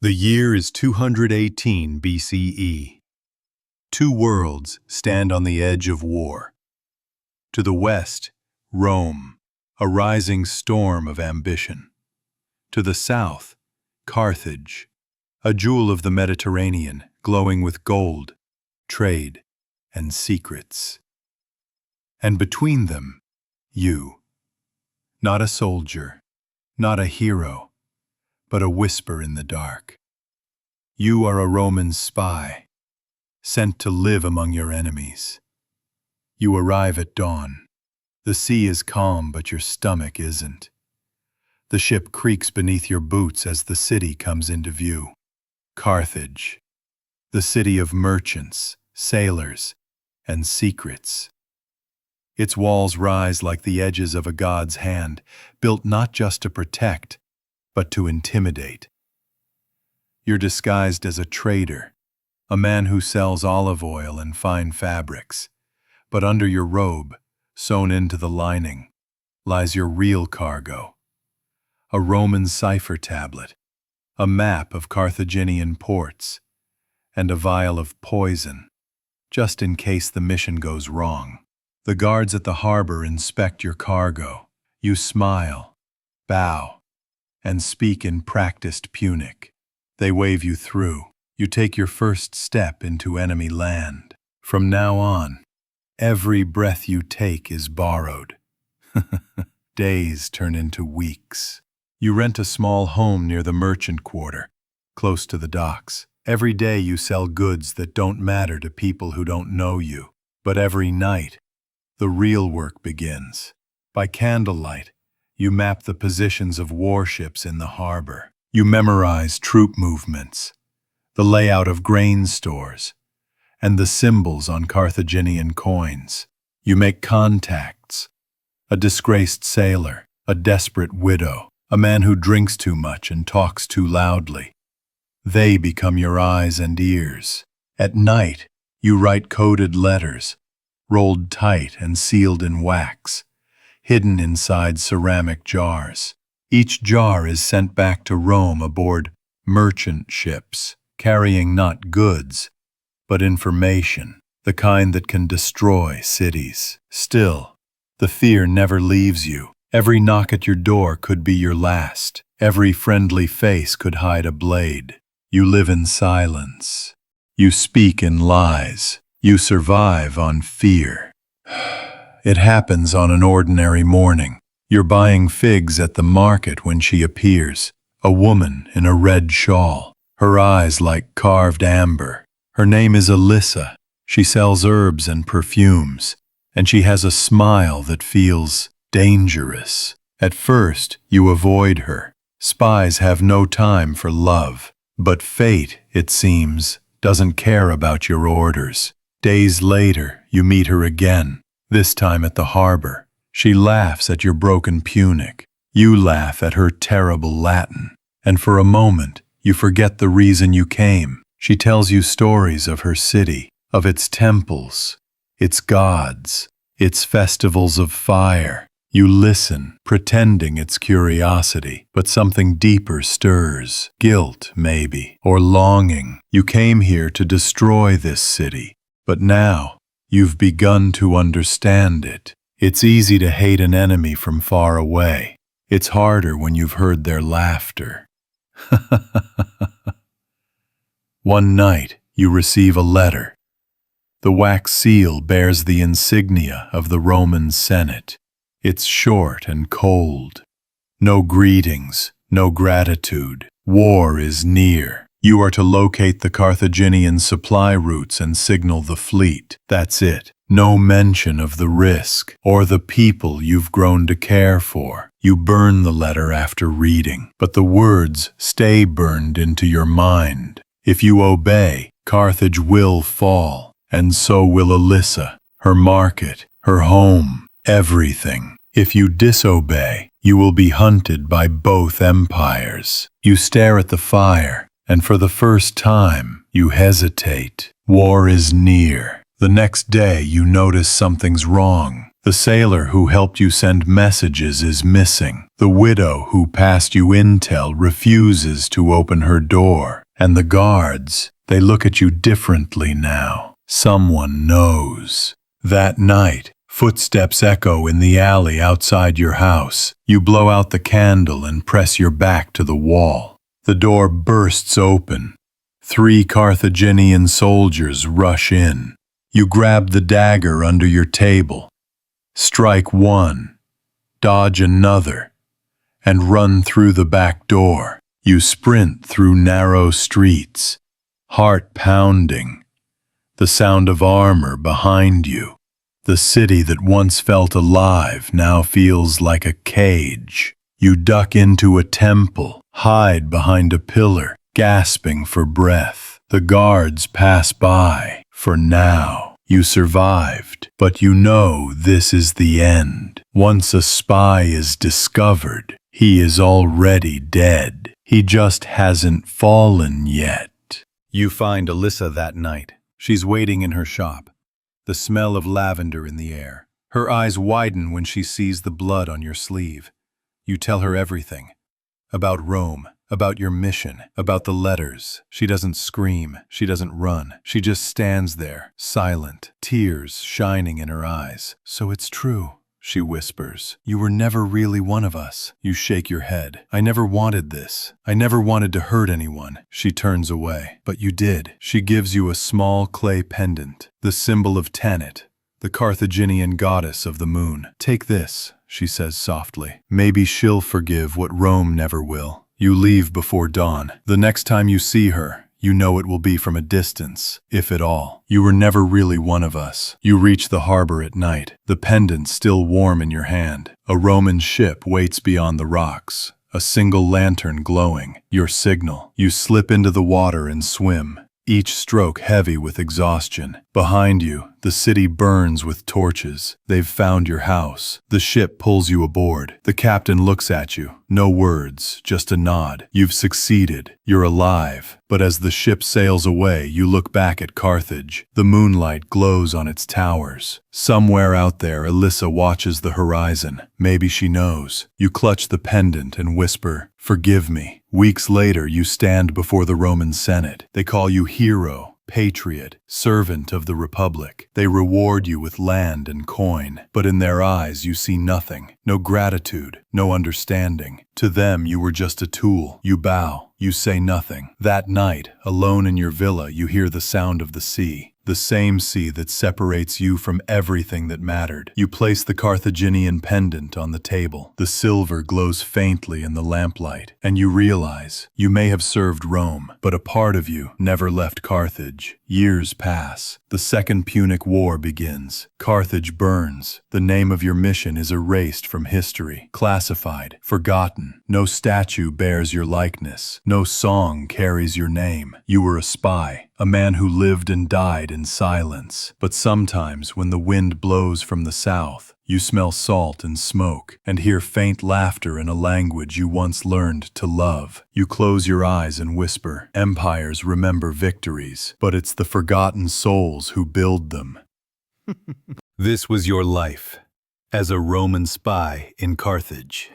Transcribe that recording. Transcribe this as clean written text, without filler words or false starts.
The year is 218 BCE. Two worlds stand on the edge of war. To the west, Rome, a rising storm of ambition. To the south, Carthage, a jewel of the Mediterranean glowing with gold, trade, and secrets. And between them, you. Not a soldier, not a hero, but a whisper in the dark. You are a Roman spy, sent to live among your enemies. You arrive at dawn. The sea is calm, but your stomach isn't. The ship creaks beneath your boots as the city comes into view. Carthage, the city of merchants, sailors, and secrets. Its walls rise like the edges of a god's hand, built not just to protect, but to intimidate. You're disguised as a trader, a man who sells olive oil and fine fabrics, but under your robe, sewn into the lining, lies your real cargo. A Roman cipher tablet, a map of Carthaginian ports, and a vial of poison, just in case the mission goes wrong. The guards at the harbor inspect your cargo. You smile, bow, and speak in practiced Punic. They wave you through. You take your first step into enemy land. From now on, every breath you take is borrowed. Days turn into weeks. You rent a small home near the merchant quarter, close to the docks. Every day you sell goods that don't matter to people who don't know you. But every night, the real work begins. By candlelight, you map the positions of warships in the harbor. You memorize troop movements, the layout of grain stores, and the symbols on Carthaginian coins. You make contacts, a disgraced sailor, a desperate widow, a man who drinks too much and talks too loudly. They become your eyes and ears. At night, you write coded letters, rolled tight and sealed in wax, hidden inside ceramic jars. Each jar is sent back to Rome aboard merchant ships, carrying not goods, but information, the kind that can destroy cities. Still, the fear never leaves you. Every knock at your door could be your last. Every friendly face could hide a blade. You live in silence. You speak in lies. You survive on fear. It happens on an ordinary morning. You're buying figs at the market when she appears, a woman in a red shawl, her eyes like carved amber. Her name is Alyssa. She sells herbs and perfumes, and she has a smile that feels dangerous. At first, you avoid her. Spies have no time for love. But fate, it seems, doesn't care about your orders. Days later, you meet her again, this time at the harbor. She laughs at your broken Punic. You laugh at her terrible Latin. And for a moment, you forget the reason you came. She tells you stories of her city, of its temples, its gods, its festivals of fire. You listen, pretending it's curiosity, but something deeper stirs. Guilt, maybe, or longing. You came here to destroy this city, but now you've begun to understand it. It's easy to hate an enemy from far away. It's harder when you've heard their laughter. One night, you receive a letter. The wax seal bears the insignia of the Roman Senate. It's short and cold. No greetings, no gratitude. War is near. You are to locate the Carthaginian supply routes and signal the fleet. That's it. No mention of the risk or the people you've grown to care for. You burn the letter after reading, but the words stay burned into your mind. If you obey, Carthage will fall, and so will Alyssa, her market, her home, everything. If you disobey, you will be hunted by both empires. You stare at the fire, and for the first time, you hesitate. War is near. The next day, you notice something's wrong. The sailor who helped you send messages is missing. The widow who passed you intel refuses to open her door. And the guards, they look at you differently now. Someone knows. That night, footsteps echo in the alley outside your house. You blow out the candle and press your back to the wall. The door bursts open. 3 Carthaginian soldiers rush in. You grab the dagger under your table. Strike one, dodge another, and run through the back door. You sprint through narrow streets, heart pounding, the sound of armor behind you. The city that once felt alive now feels like a cage. You duck into a temple, hide behind a pillar, gasping for breath. The guards pass by. For now. You survived, but you know this is the end. Once a spy is discovered, he is already dead. He just hasn't fallen yet. You find Alyssa that night. She's waiting in her shop, the smell of lavender in the air. Her eyes widen when she sees the blood on your sleeve. You tell her everything. About Rome. About your mission, about the letters. She doesn't scream, she doesn't run. She just stands there, silent, tears shining in her eyes. So it's true, she whispers. You were never really one of us. You shake your head. I never wanted this. I never wanted to hurt anyone. She turns away. But you did. She gives you a small clay pendant, the symbol of Tanit, the Carthaginian goddess of the moon. Take this, she says softly. Maybe she'll forgive what Rome never will. You leave before dawn. The next time you see her, you know it will be from a distance, if at all. You were never really one of us. You reach the harbor at night, the pendant still warm in your hand. A Roman ship waits beyond the rocks, a single lantern glowing, your signal. You slip into the water and swim, each stroke heavy with exhaustion. Behind you, the city burns with torches. They've found your house. The ship pulls you aboard. The captain looks at you. No words, just a nod. You've succeeded. You're alive. But as the ship sails away, you look back at Carthage. The moonlight glows on its towers. Somewhere out there, Alyssa watches the horizon. Maybe she knows. You clutch the pendant and whisper, "Forgive me." Weeks later, you stand before the Roman Senate. They call you hero, patriot, servant of the Republic. They reward you with land and coin, but in their eyes you see nothing. No gratitude, no understanding. To them you were just a tool. You bow, you say nothing. That night, alone in your villa, you hear the sound of the sea. The same sea that separates you from everything that mattered. You place the Carthaginian pendant on the table. The silver glows faintly in the lamplight, and you realize you may have served Rome, but a part of you never left Carthage. Years pass. The Second Punic War begins. Carthage burns. The name of your mission is erased from history, classified, forgotten. No statue bears your likeness. No song carries your name. You were a spy, a man who lived and died in silence. But sometimes when the wind blows from the south, you smell salt and smoke, and hear faint laughter in a language you once learned to love. You close your eyes and whisper, "Empires remember victories, but it's the forgotten souls who build them." This was your life as a Roman spy in Carthage.